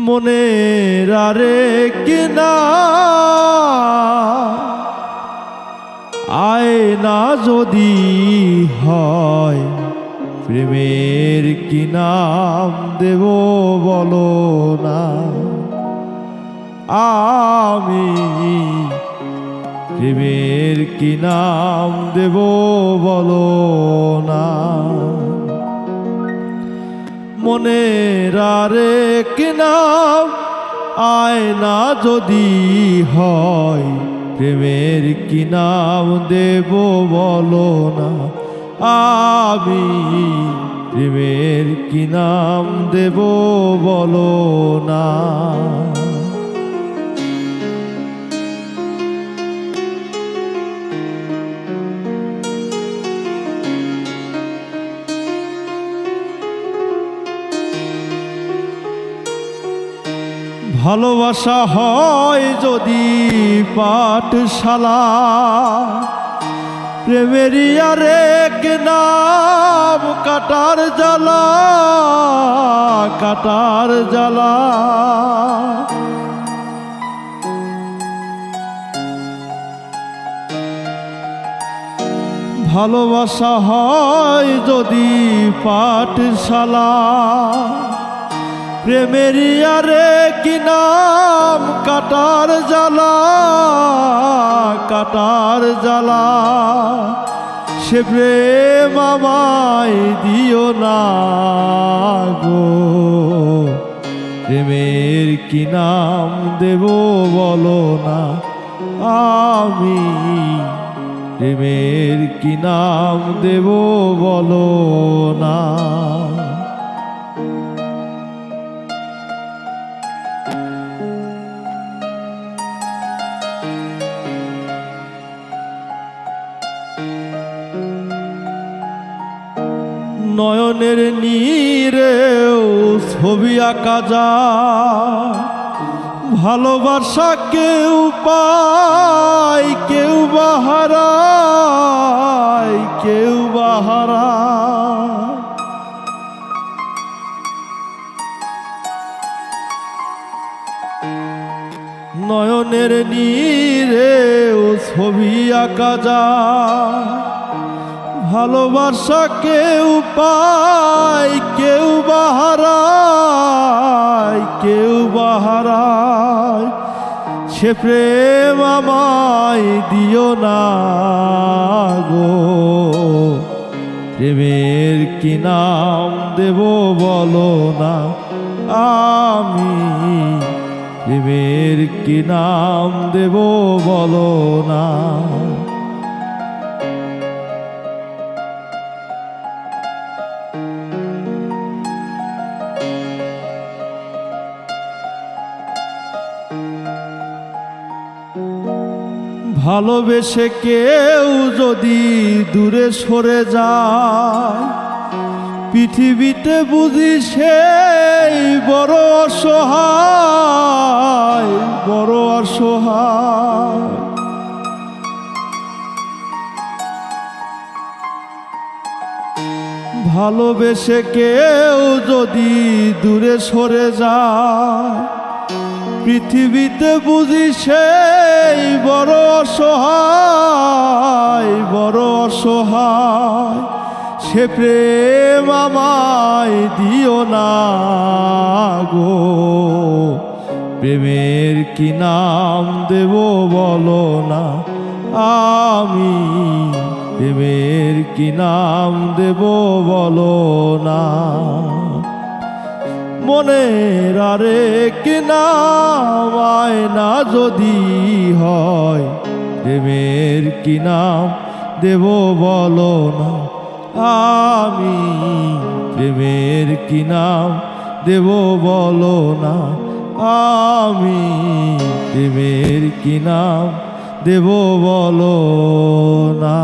মনের আরেকনা আয়না যদি হয়, প্রেমের কি নাম দেব বলো না। আমি প্রেমের কি নাম দেব বলো না। মনের আরেকনা আয়না যদি হয়, প্রেমের কি নাম দেব বলো না। আমি প্রেমের কি নাম দেব বলো না। ভালোবাসা হয় যদি পাঠশালা, প্রেমেরই আরেক নাম কাটার জ্বালা, কাটার জ্বালা। ভালোবাসা হয় যদি পাঠশালা, প্রেমেরই আরেক নাম কাটার জ্বালা, কাটার জ্বালা। সে প্রেম আমায় দিও না গো, প্রেমের কি নাম দেব বলো না। আমি প্রেমের কি নাম দেব বলো না। নয়নের নীরেও ছবি আঁকা যায়, ভালোবাসা কেউ পায় কেউ বাহারায়, কেউ বাহারায়। নয়নের নীরেও ছবি আঁকা যায়, ভালোবাসা কেউ পায় কেউ বাহারায়, কেউ বাহারায়। সে প্রেম আমায় দিও না গো, প্রেমের কি নাম দেব বলো না। আমি প্রেমের কি নাম দেব বলো না। ভালোবেসে কেউ যদি দূরে সরে যায়, পৃথিবীতে বুঝি সেই বড় অসহায়, বড় অসহায়। ভালোবেসে কেউ যদি দূরে সরে যায়, পৃথিবীতে বুঝি সেই বড় অসহায়, বড় অসহায়। সে প্রেম আমায় দিও না গো, প্রেমের কি নাম দেব বলো না। আমি প্রেমের কি নাম দেব বলো না। মনের আরেক নাম আয়না যদি হয়, প্রেমের কি নাম দেব বলো না। আমি প্রেমের কি নাম দেব বলো না। আমি প্রেমের কি নাম দেব বলো না।